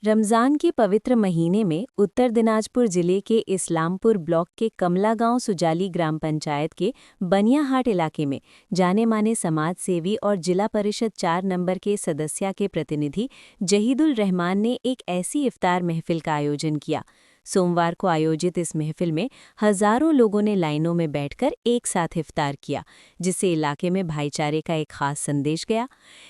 रमज़ान के पवित्र महीने में उत्तर दिनाजपुर जिले के इस्लामपुर ब्लॉक के कमला गांव सुजाली ग्राम पंचायत के बनियाहाट इलाके में जाने माने समाज सेवी और जिला परिषद 4 नंबर के सदस्या के प्रतिनिधि जहीदुल रहमान ने एक ऐसी इफ्तार महफिल का आयोजन किया। सोमवार को आयोजित इस महफिल में हजारों लोगों ने लाइनों में बैठकर एक साथ इफ्तार किया, जिससे इलाके में भाईचारे का एक खास संदेश गया।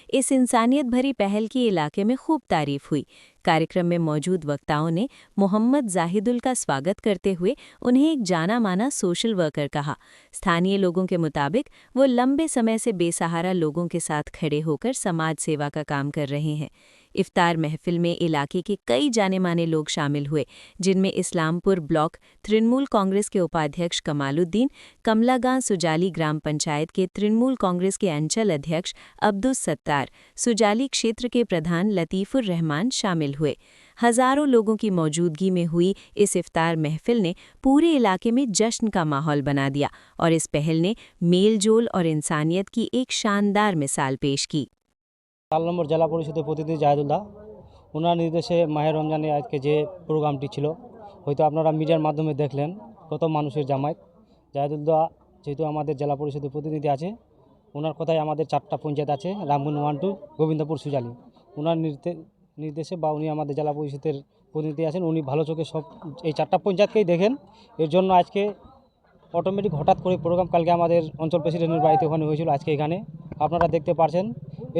इस इंसानियत भरी पहल की इलाके में खूब तारीफ हुई। कार्यक्रम में मौजूद वक्ताओं ने मोहम्मद जाहिदुल का स्वागत करते हुए उन्हें एक जाना माना सोशल वर्कर कहा। स्थानीय लोगों के मुताबिक वो लंबे समय से बेसहारा लोगों के साथ खड़े होकर समाज सेवा का काम कर रहे हैं। इफ्तार महफिल में इलाके के कई जाने माने लोग शामिल हुए, जिनमें इस्लामपुर ब्लॉक तृणमूल कांग्रेस के उपाध्यक्ष कमालुद्दीन, कमलागांव सुजाली ग्राम पंचायत के तृणमूल कांग्रेस के अंचल अध्यक्ष अब्दुस सत्तार, सुजाली क्षेत्र के प्रधान लतीफुर रहमान शामिल हुए। हजारों लोगों की मौजूदगी में हुई इस इफ्तार महफिल ने पूरे इलाके में जश्न का माहौल बना दिया और इस पहल ने मेलजोल और इंसानियत की एक शानदार मिसाल पेश की। 4 নম্বর জেলা পরিষদের প্রতিনিধি জাহেদুল্লাহ, ওনার নির্দেশে মাহে রমজানে আজকে যে প্রোগ্রামটি ছিল, হয়তো আপনারা মিডিয়ার মাধ্যমে দেখলেন কত মানুষের জামায়াত। জাহেদুল্লাহ যেহেতু আমাদের জেলা পরিষদের প্রতিনিধি আছে, ওনার কথাই আমাদের 4টা পঞ্চায়েত আছে, রামগুন 1 2 গোবিন্দপুর সুজালি, ওনার নির্দেশে বা উনি আমাদের জেলা পরিষদের প্রতিনিধি আছেন, উনি ভালো চোখে সব এই 4টা পঞ্চায়েতকেই দেখেন। এর জন্য আজকে অটোমেটিক হঠাৎ করে প্রোগ্রাম কালকে আমাদের অঞ্চল প্রেসিডেন্টের বাড়িতে ওখানে হয়েছিল, আজকে এখানে আপনারা দেখতে পারছেন।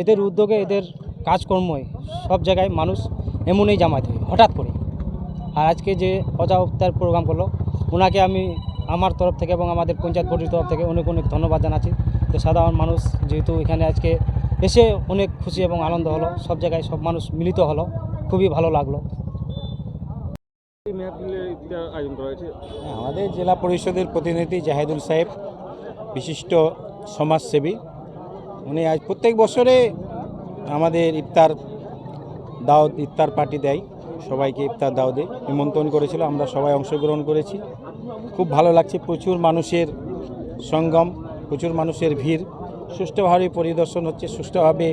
এদের উদ্যোগে এদের কাজকর্মই সব জায়গায় মানুষ এমনই জামায়াত হয় হঠাৎ করে। আর আজকে যে ইফতার প্রোগ্রাম করলো, ওনাকে আমি আমার তরফ থেকে এবং আমাদের পঞ্চায়েত বোর্ডের তরফ থেকে অনেক অনেক ধন্যবাদ জানাচ্ছি। তো সাধারণ মানুষ যেহেতু এখানে আজকে এসে অনেক খুশি এবং আনন্দ হলো, সব জায়গায় সব মানুষ মিলিত হলো, খুবই ভালো লাগলো। আমাদের জেলা পরিষদের প্রতিনিধি জাহিদুল সাহেব বিশিষ্ট সমাজসেবী, উনি আজ প্রত্যেক বছরে আমাদের ইফতার পার্টি দেয়, সবাইকে ইফতার দাওয়াতে নিমন্ত্রণ করেছিল, আমরা সবাই অংশগ্রহণ করেছি। খুব ভালো লাগছে, প্রচুর মানুষের সঙ্গম, প্রচুর মানুষের ভিড়, সুষ্ঠুভাবে পরিদর্শন হচ্ছে, সুষ্ঠুভাবে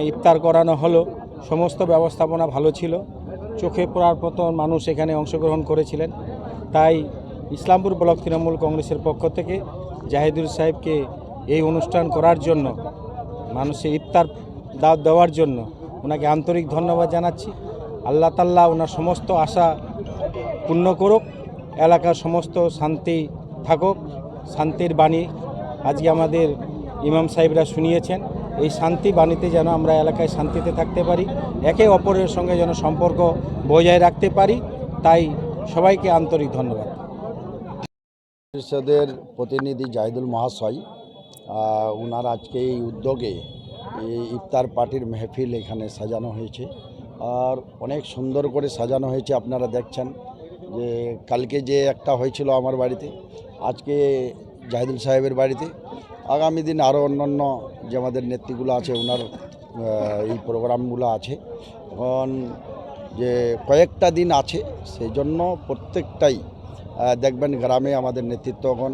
ইফতার করানো হলো, সমস্ত ব্যবস্থাপনা ভালো ছিল, চোখে পড়ার মতো মানুষ এখানে অংশগ্রহণ করেছিলেন। তাই ইসলামপুর ব্লক তৃণমূল কংগ্রেসের পক্ষ থেকে জাহিদুল সাহেবকে এই অনুষ্ঠান করার জন্য, মানুষের ইফতার দাওয়াত দেওয়ার জন্য ওনাকে আন্তরিক ধন্যবাদ জানাচ্ছি। আল্লাহ তাআলা ওনার সমস্ত আশা পূর্ণ করুক, এলাকার সমস্ত শান্তি থাকুক। শান্তির বাণী আজকে আমাদের ইমাম সাহেবরা শুনিয়েছেন, এই শান্তি বাণীতে যেন আমরা এলাকায় শান্তিতে থাকতে পারি, একে অপরের সঙ্গে যেন সম্পর্ক বজায় রাখতে পারি, তাই সবাইকে আন্তরিক ধন্যবাদ। পরিষদের প্রতিনিধি জাহিদুল মহাশয়, ওনার আজকে এই উদ্যোগে এই ইফতার পার্টির মেহফিল এখানে সাজানো হয়েছে, আর অনেক সুন্দর করে সাজানো হয়েছে। আপনারা দেখছেন যে কালকে যে একটা হয়েছিল আমার বাড়িতে, আজকে জাহিদুল সাহেবের বাড়িতে, আগামী দিন আরও অন্যান্য যে আমাদের নেতৃগুলো আছে ওনার এই প্রোগ্রামগুলো আছে। এখন যে কয়েকটা দিন আছে, সেই জন্য প্রত্যেকটাই দেখবেন গ্রামে আমাদের নেতৃত্বগণ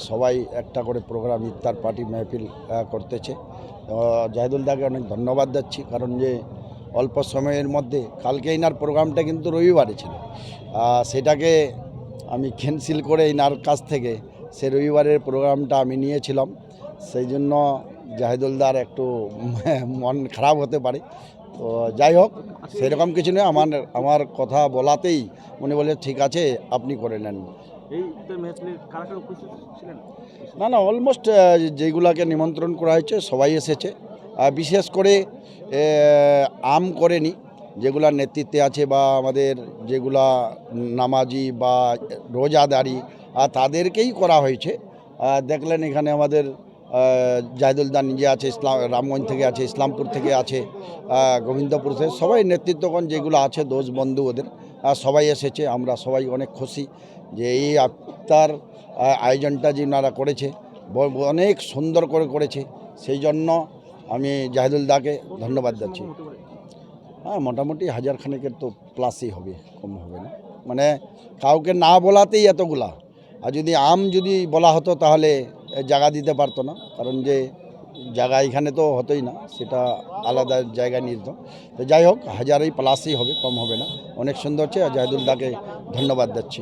সবাই একটা করে প্রোগ্রাম ইফতার পার্টি মেহফিল করতেছে। জাহিদুল দাকে অনেক ধন্যবাদ দিচ্ছি, কারণ যে অল্প সময়ের মধ্যে, কালকে ইনার প্রোগ্রামটা কিন্তু রবিবারে ছিল, সেটাকে আমি ক্যান্সেল করে ইনার কাছ থেকে সে রবিবারের প্রোগ্রামটা আমি নিয়েছিলাম। সেই জন্য জাহিদুলদার একটু মন খারাপ হতে পারে। তো যাই হোক, সেরকম কিছু নেই, আমার কথা বলাতেই উনি বলে ঠিক আছে আপনি করে নেন। না, অলমোস্ট যেগুলাকে নিমন্ত্রণ করা হয়েছে সবাই এসেছে। বিশেষ করে আম করেনি, যেগুলা নেতৃত্বে আছে বা আমাদের যেগুলা নামাজি বা রোজাদারি, তাদেরকেই করা হয়েছে। দেখলেন এখানে আমাদের জাহিদুলদা নিজে আছে, রামগঞ্জ থেকে আছে, ইসলামপুর থেকে আছে, গোবিন্দপুর থেকে, সবাই নেতৃত্বগণ যেগুলো আছে দোষ বন্ধু ওদের সবাই এসেছে। আমরা সবাই অনেক খুশি যে এই ইফতার আয়োজনটা যে ওনারা করেছে, অনেক সুন্দর করে করেছে, সেই জন্য আমি জাহিদুলদাকে ধন্যবাদ দিচ্ছি। হ্যাঁ, মোটামুটি 1000 খানেকের তো প্লাসই হবে, কম হবে না। কাউকে না বলাতেই এতগুলা, আর যদি বলা হতো তাহলে জায়গা দিতে পারতো না, কারণ যে জায়গা এখানে তো হতোই না, সেটা আলাদা জায়গায় নিত। তো যাই হোক, হাজারই প্লাসই হবে, কম হবে না। অনেক সুন্দর হচ্ছে, আর জাহিদুল দাকে ধন্যবাদ দিচ্ছি।